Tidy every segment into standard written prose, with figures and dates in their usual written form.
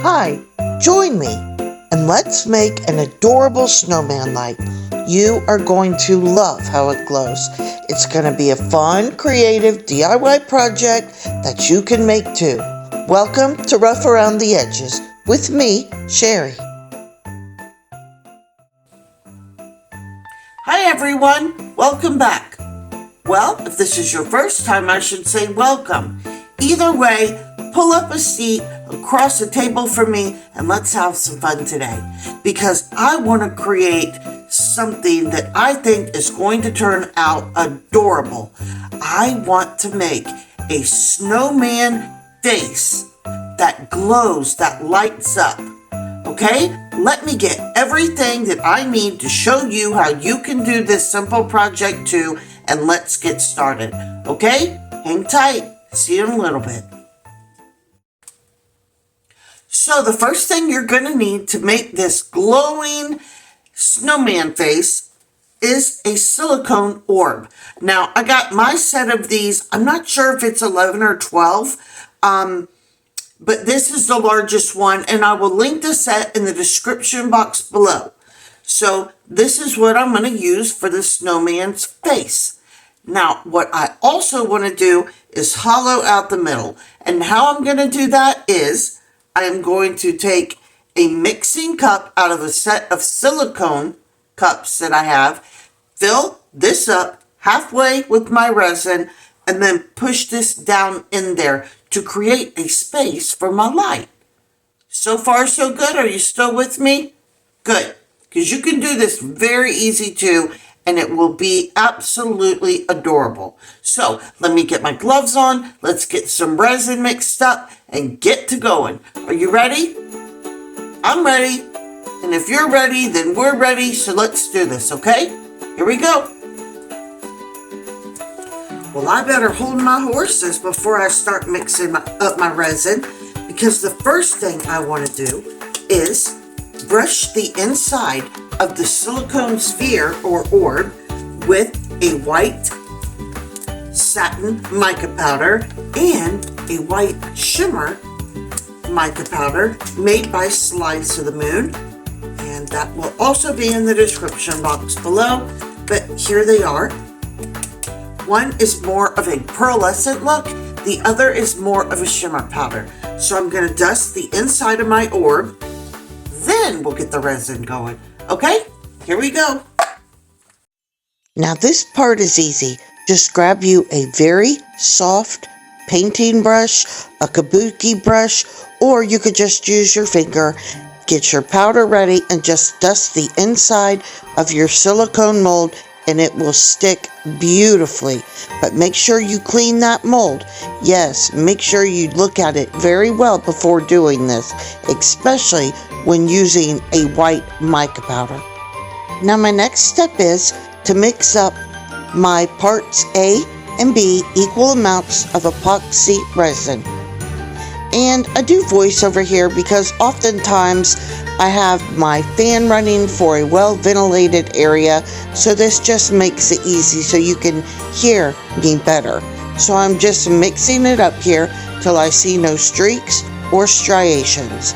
Hi, join me and let's make an adorable snowman light. You are going to love how it glows. It's going to be a fun, creative DIY project that you can make too. Welcome to Rough Around the Edges with me, Sherry. Hi everyone, welcome back. Well, if this is your first time, I should say welcome. Either way, pull up a seat across the table from me and let's have some fun today. Because I want to create something that I think is going to turn out adorable. I want to make a snowman face that glows, that lights up. Okay, let me get everything that I need to show you how you can do this simple project too, and let's get started. Okay, hang tight. See you in a little bit. So the first thing you're going to need to make this glowing snowman face is a silicone orb. Now, I got my set of these. I'm not sure if it's 11 or 12, but this is the largest one, and I will link the set in the description box below. So this is what I'm going to use for the snowman's face. Now, what I also want to do is hollow out the middle. And how I'm going to do that is I am going to take a mixing cup out of a set of silicone cups that I have, fill this up halfway with my resin, and then push this down in there to create a space for my light. So far, so good. Are you still with me? Good. Because you can do this very easy too, and it will be absolutely adorable. So let me get my gloves on. Let's get some resin mixed up and get to going. Are you ready? I'm ready. And if you're ready, then we're ready. So let's do this, okay? Here we go. Well, I better hold my horses before I start mixing up my resin, because the first thing I want to do is brush the inside of the silicone sphere or orb with a white satin mica powder and a white shimmer mica powder made by Slides to the Moon. And that will also be in the description box below, but here they are. One is more of a pearlescent look, the other is more of a shimmer powder. So I'm going to dust the inside of my orb, then we'll get the resin going. Okay, here we go. Now this part is easy. Just grab you a very soft painting brush, a kabuki brush, or you could just use your finger. Get your powder ready and just dust the inside of your silicone mold and it will stick beautifully. But make sure you clean that mold. Yes, make sure you look at it very well before doing this, especially when using a white mica powder. Now my next step is to mix up my parts A and B equal amounts of epoxy resin. And I do voice over here because oftentimes I have my fan running for a well ventilated area, so this just makes it easy so you can hear me better. So I'm just mixing it up here till I see no streaks or striations.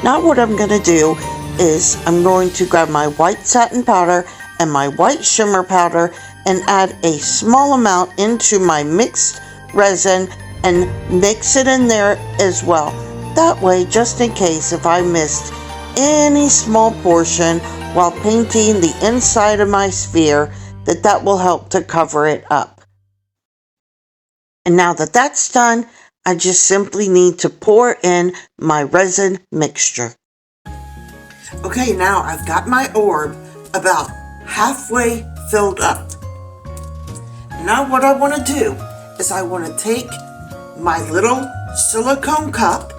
Now what I'm going to do is I'm going to grab my white satin powder and my white shimmer powder and add a small amount into my mixed resin and mix it in there as well. That way, just in case if I missed any small portion while painting the inside of my sphere, that will help to cover it up. And now that that's done, I just simply need to pour in my resin mixture. Okay, now I've got my orb about halfway filled up. Now what I want to do is I want to take my little silicone cup,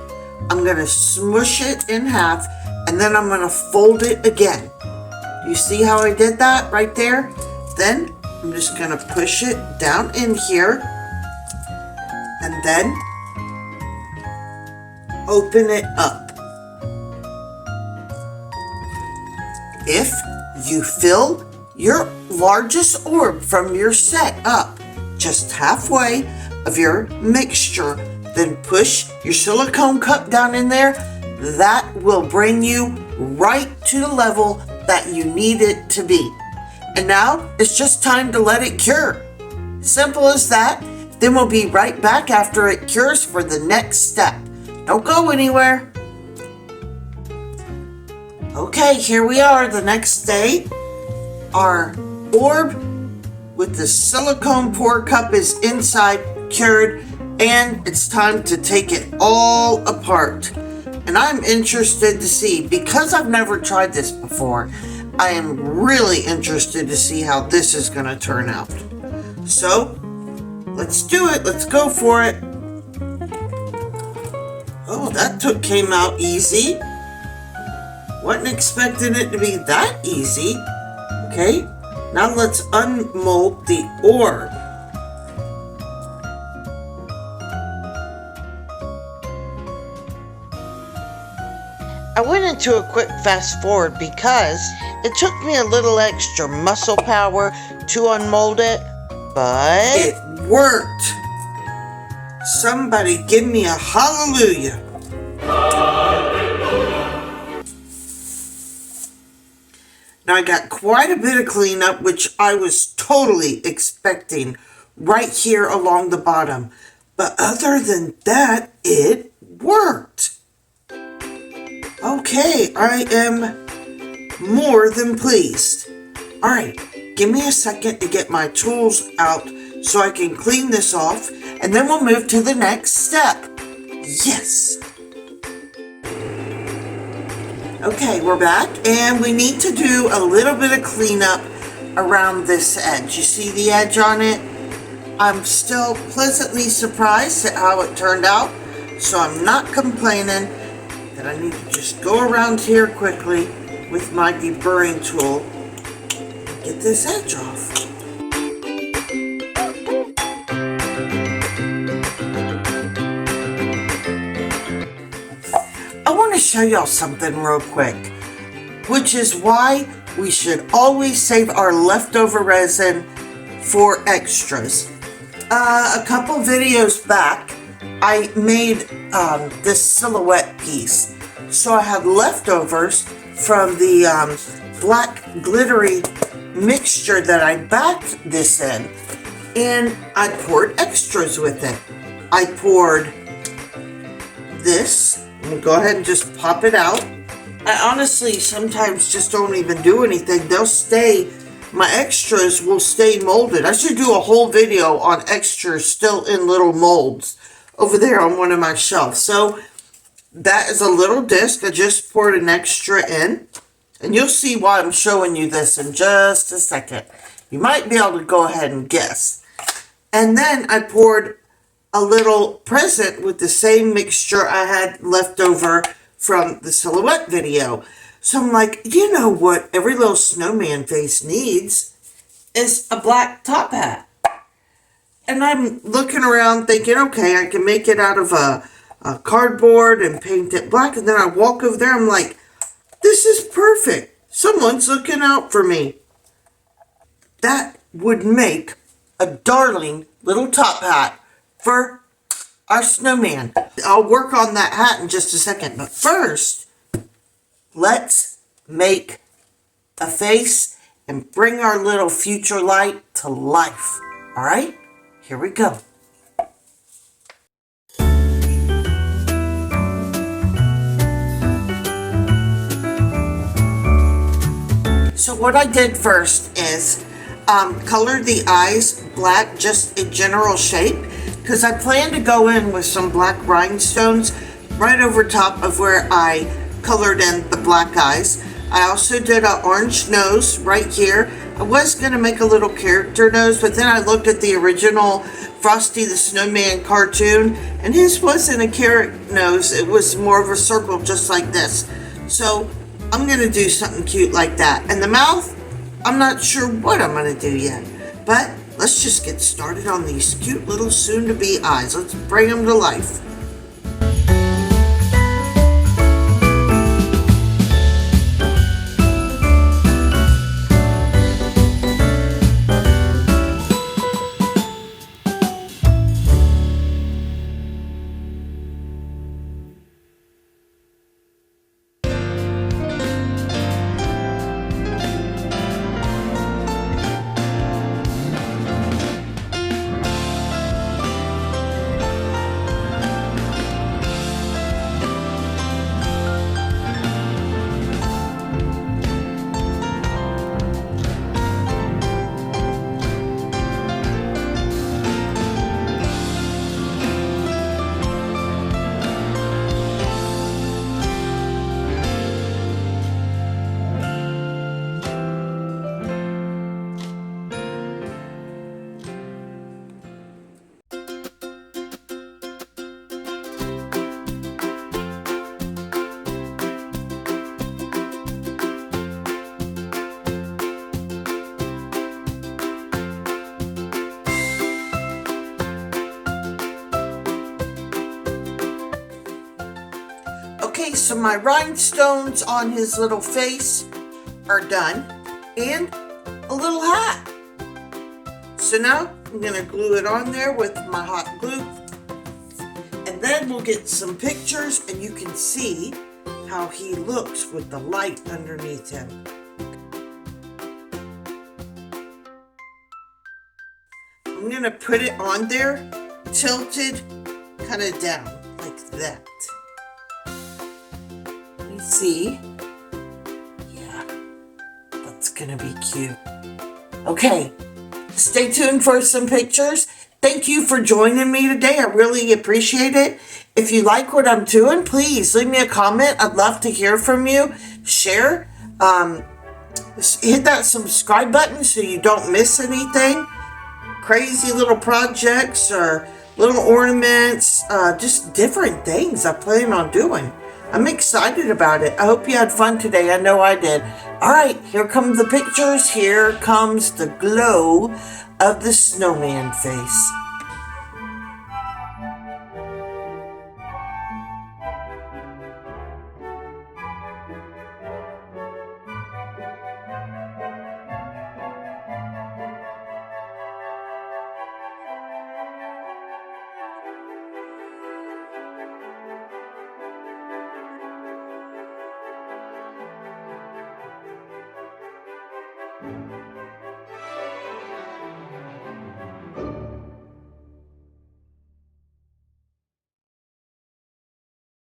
I'm going to smush it in half, and then I'm going to fold it again. You see how I did that right there? Then I'm just going to push it down in here, and then open it up. If you fill your largest orb from your set up just halfway of your mixture, then push your silicone cup down in there. That will bring you right to the level that you need it to be. And now it's just time to let it cure. Simple as that. Then we'll be right back after it cures for the next step. Don't go anywhere. Okay, here we are the next day. Our orb with the silicone pour cup is inside, cured, and it's time to take it all apart. And I'm interested to see, because I've never tried this before, I am really interested to see how this is going to turn out. So, let's do it. Let's go for it. Oh, that came out easy. Wasn't expecting it to be that easy. Okay, now let's unmold the orb. I went into a quick fast forward because it took me a little extra muscle power to unmold it, but it worked. Somebody give me a hallelujah. Now I got quite a bit of cleanup, which I was totally expecting right here along the bottom. But other than that, it worked. Okay, I am more than pleased. All right, give me a second to get my tools out so I can clean this off, and then we'll move to the next step. Yes. Okay, we're back, and we need to do a little bit of cleanup around this edge. You see the edge on it? I'm still pleasantly surprised at how it turned out, so I'm not complaining. That I need to just go around here quickly with my deburring tool and get this edge off. I want to show y'all something real quick, which is why we should always save our leftover resin for extras. A couple videos back, I made this silhouette piece. So I had leftovers from the black glittery mixture that I backed this in, and I poured extras with it. I poured this. I'm gonna go ahead and just pop it out. I honestly sometimes just don't even do anything. They'll stay, my extras will stay molded. I should do a whole video on extras still in little molds over there on one of my shelves. So that is a little disc. I just poured an extra in. And you'll see why I'm showing you this in just a second. You might be able to go ahead and guess. And then I poured a little present with the same mixture I had left over from the silhouette video. So I'm like, you know what every little snowman face needs is a black top hat. And I'm looking around thinking, okay, I can make it out of a cardboard and paint it black. And then I walk over there, I'm like, this is perfect. Someone's looking out for me. That would make a darling little top hat for our snowman. I'll work on that hat in just a second. But first, let's make a face and bring our little future light to life. All right? Here we go. So what I did first is color the eyes black, just a general shape, because I plan to go in with some black rhinestones right over top of where I colored in the black eyes. I also did an orange nose right here. I was going to make a little character nose, but then I looked at the original Frosty the Snowman cartoon, and his wasn't a carrot nose. It was more of a circle just like this. So I'm going to do something cute like that. And the mouth, I'm not sure what I'm going to do yet. But let's just get started on these cute little soon-to-be eyes. Let's bring them to life. Okay, so my rhinestones on his little face are done, and a little hat. So now I'm gonna glue it on there with my hot glue, and then we'll get some pictures and you can see how he looks with the light underneath him. I'm gonna put it on there, tilted kind of down like that. You see? Yeah, that's gonna be cute. Okay, stay tuned for some pictures. Thank you for joining me today. I really appreciate it. If you like what I'm doing, please leave me a comment. I'd love to hear from you. Share. Hit that subscribe button so you don't miss anything. Crazy little projects or little ornaments, just different things I plan on doing. I'm excited about it. I hope you had fun today. I know I did. All right, here come the pictures. Here comes the glow of the snowman face.